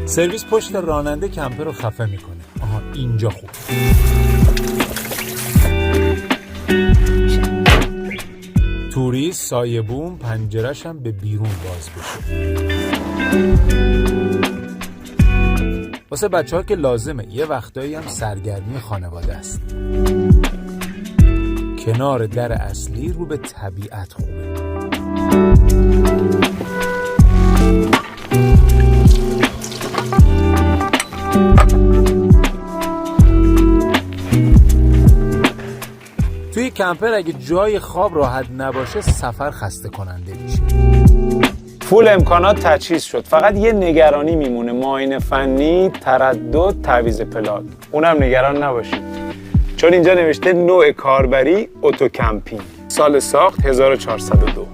سرویس پشت راننده کمپر رو خفه میکنه. آها اینجا خوب. توریست سایه بوم پنجرش هم به بیرون باز بشه. واسه بچه‌ها که لازمه، یه وقتایی هم سرگرمی خانواده است. کنار در اصلی رو به طبیعت خوبه. توی کمپر اگه جای خواب راحت نباشه سفر خسته کننده میشه. فول امکانات تجهیز شد، فقط یه نگرانی میمونه، معاینه فنی، تردد، تعویض پلاک. اونم نگران نباشید چون اینجا نوشته نوع کاربری اتو کمپینگ، سال ساخت 1402.